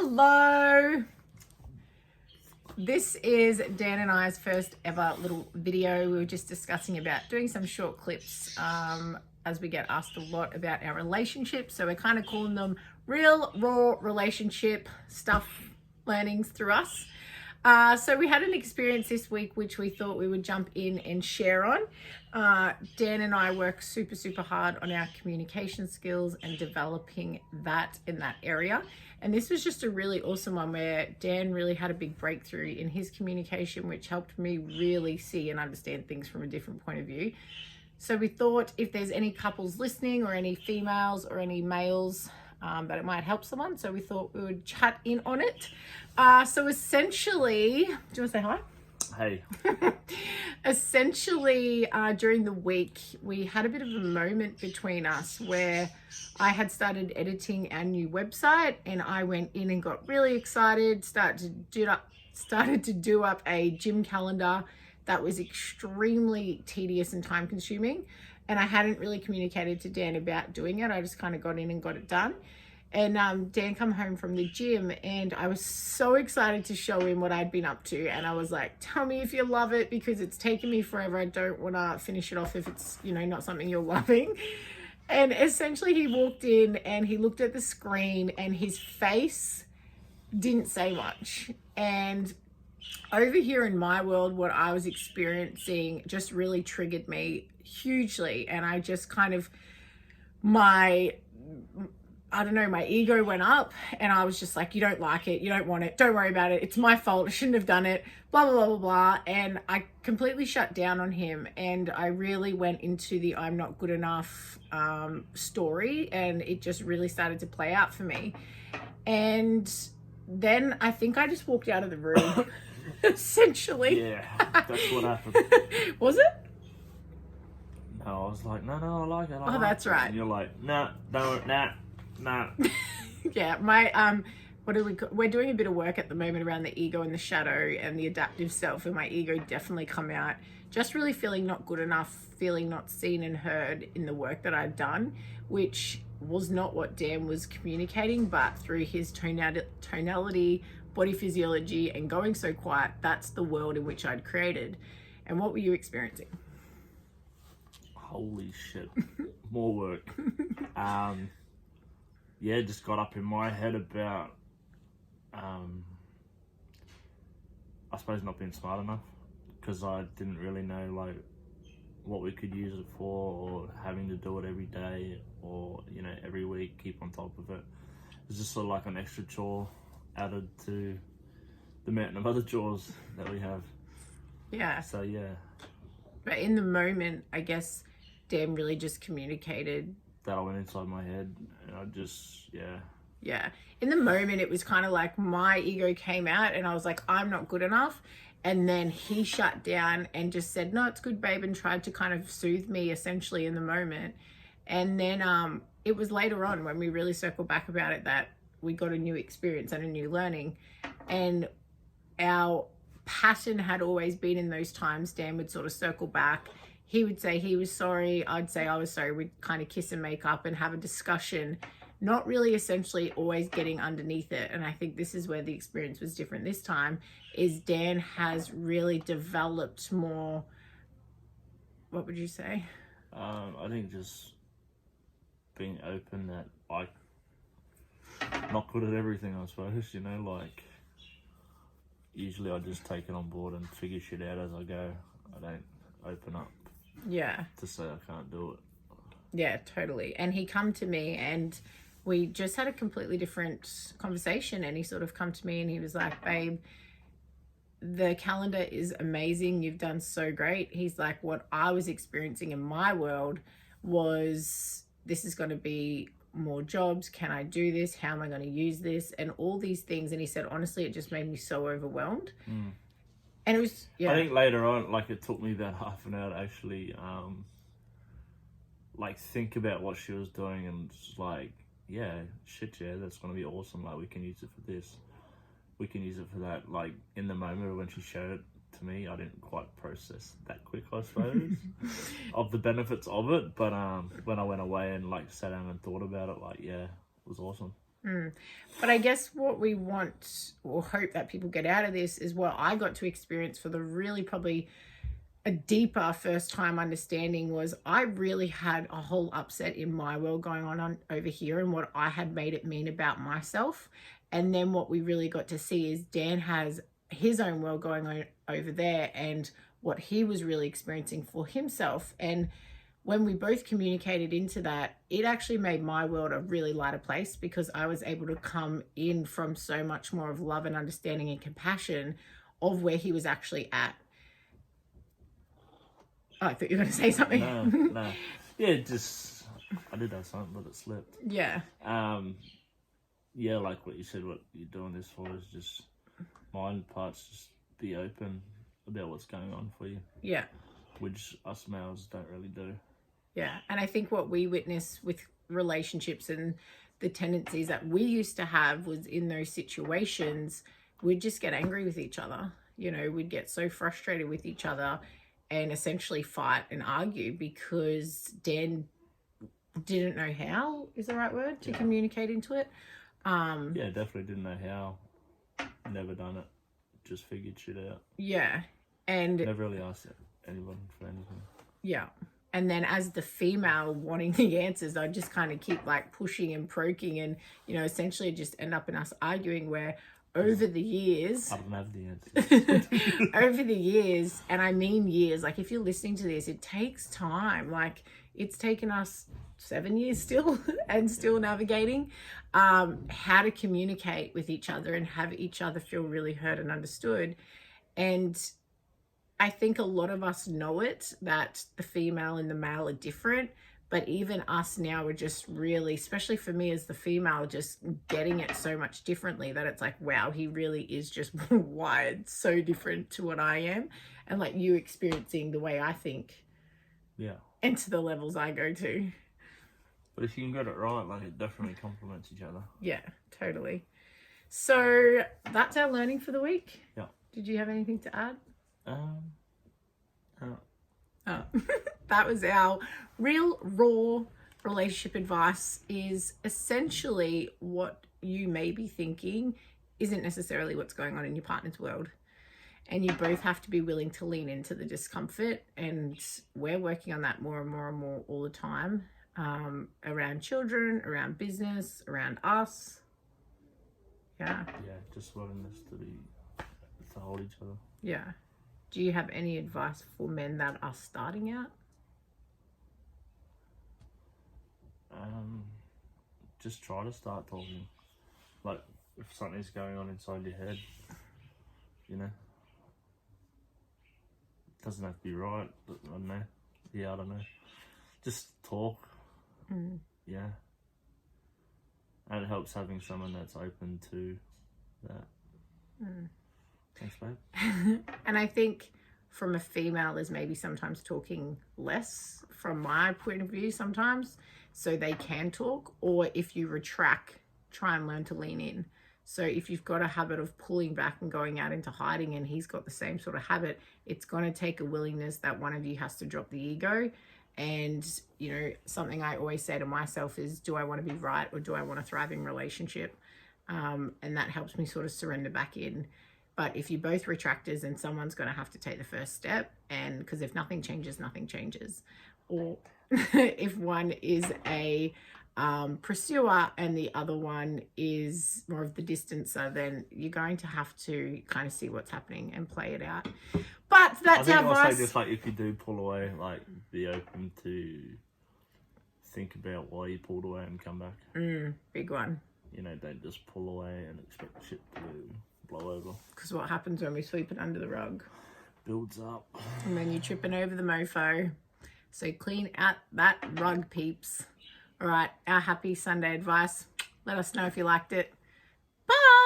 Hello. This is Dan and I's first ever little video. We were just discussing about doing some short clips as we get asked a lot about our relationships. So we're kind of calling them real, raw relationship stuff, learnings through us. So we had an experience this week which we thought we would jump in and share on. Dan and I work super hard on our communication skills and developing that in that area. And this was just a really awesome one where Dan really had a big breakthrough in his communication, which helped me really see and understand things from a different point of view. So we thought if there's any couples listening or any females or any males, that it might help someone. So we thought we would chat in on it. So essentially, do you want to say hi? Hey. Essentially, during the week, we had a bit of a moment between us where I had started editing our new website and I went in and got really excited, started to do up a gym calendar that was extremely tedious and time consuming. And I hadn't really communicated to Dan about doing it. I just kind of got in and got it done. And Dan come home from the gym and I was so excited to show him what I'd been up to. And I was like, tell me if you love it because it's taken me forever. I don't want to finish it off if it's, not something you're loving. And essentially he walked in and he looked at the screen and his face didn't say much. And over here in my world, what I was experiencing just really triggered me hugely. And I just kind of, my ego went up and I was just like, you don't like it, you don't want it, don't worry about it, it's my fault, I shouldn't have done it, blah, blah, blah, blah, blah. And I completely shut down on him and I really went into the I'm not good enough story, and it just really started to play out for me. And then I think I just walked out of the room, essentially. Yeah, that's what happened. Was it? No, I was like, no, I like it. That's right. And you're like, nah. Yeah, we're doing a bit of work at the moment around the ego and the shadow and the adaptive self, and my ego definitely come out just really feeling not good enough, feeling not seen and heard in the work that I'd done, which was not what Dan was communicating, but through his tonality, body physiology, and going so quiet, that's the world in which I'd created. And what were you experiencing? Holy shit. More work. Yeah, just got up in my head about, I suppose not being smart enough, because I didn't really know what we could use it for, or having to do it every day, or every week, keep on top of it. It's just sort of like an extra chore added to the mountain of other chores that we have. Yeah. So yeah. But in the moment, I guess Dan really just communicated that I went inside my head and I just, yeah. In the moment, it was kind of like my ego came out and I was like, I'm not good enough. And then he shut down and just said, no, it's good, babe, and tried to kind of soothe me essentially in the moment. And then it was later on when we really circled back about it that we got a new experience and a new learning. And our pattern had always been in those times, Dan would sort of circle back. He would say he was sorry, I'd say I was sorry. We'd kind of kiss and make up and have a discussion, not really essentially always getting underneath it. And I think this is where the experience was different this time, is Dan has really developed more, what would you say? I think just being open that I'm not good at everything, I suppose, usually I just take it on board and figure shit out as I go. I don't open up. Yeah. To say I can't do it. Yeah, totally. And he come to me and we just had a completely different conversation, and he sort of come to me and he was like, babe, the calendar is amazing. You've done so great. He's like, what I was experiencing in my world was this is going to be more jobs. Can I do this? How am I going to use this? And all these things. And he said, honestly, it just made me so overwhelmed. Mm. And it was, yeah. I think later on, it took me about half an hour to actually, think about what she was doing, and just that's going to be awesome. We can use it for this. We can use it for that. In the moment when she showed it to me, I didn't quite process that quick, I suppose, of the benefits of it. But when I went away and sat down and thought about it, it was awesome. But I guess what we want or hope that people get out of this is what I got to experience for the really probably a deeper first time understanding was I really had a whole upset in my world going on over here and what I had made it mean about myself. And then what we really got to see is Dan has his own world going on over there and what he was really experiencing for himself. And when we both communicated into that, it actually made my world a really lighter place because I was able to come in from so much more of love and understanding and compassion of where he was actually at. Oh, I thought you were going to say something. No. Yeah, just, I did have something, but it slipped. Yeah. Yeah, like what you said, what you're doing this for is just, mind parts, just be open about what's going on for you. Yeah. Which us males don't really do. Yeah, and I think what we witness with relationships and the tendencies that we used to have was in those situations, we'd just get angry with each other. You know, we'd get so frustrated with each other and essentially fight and argue because Dan didn't know how, is the right word, to communicate into it. Yeah, definitely didn't know how. Never done it. Just figured shit out. Yeah. And never really asked anyone for anything. Yeah. And then as the female wanting the answers, I just kind of keep like pushing and poking and, you know, essentially just end up in us arguing where over the years... I don't have the answers. Over the years, and I mean years, like if you're listening to this, it takes time. Like it's taken us 7 years still and still navigating how to communicate with each other and have each other feel really heard and understood. And I think a lot of us know it, that the female and the male are different, but even us now are just really, especially for me as the female, just getting it so much differently that it's like, wow, he really is just wired so different to what I am. And like you experiencing the way I think. Yeah. And to the levels I go to. But if you can get it right, like it definitely complements each other. Yeah, totally. So that's our learning for the week. Yeah. Did you have anything to add? Oh. That was our real raw relationship advice, is essentially what you may be thinking isn't necessarily what's going on in your partner's world. And you both have to be willing to lean into the discomfort. And we're working on that more and more and more all the time, around children, around business, around us. Yeah. Yeah, just willingness to hold each other. Yeah. Do you have any advice for men that are starting out? Just try to start talking. Like, if something's going on inside your head, you know, it doesn't have to be right, but I don't know. Yeah, I don't know. Just talk. Yeah. And it helps having someone that's open to that. Thanks, babe. And I think from a female is maybe sometimes talking less from my point of view sometimes, so they can talk. Or if you retract, try and learn to lean in. So if you've got a habit of pulling back and going out into hiding and he's got the same sort of habit, it's going to take a willingness that one of you has to drop the ego. And, you know, something I always say to myself is, do I want to be right or do I want a thriving relationship? And that helps me sort of surrender back in. But if you're both retractors, then someone's going to have to take the first step. And because if nothing changes, nothing changes. Or if one is a pursuer and the other one is more of the distancer, then you're going to have to kind of see what's happening and play it out. But that's our advice. Also, just like if you do pull away, like be open to think about why you pulled away and come back. Big one. You know, don't just pull away and expect shit to blow over. Because what happens when we sweep it under the rug? Builds up. And then you're tripping over the mofo. So clean out that rug, peeps. All right, our happy Sunday advice. Let us know if you liked it. Bye.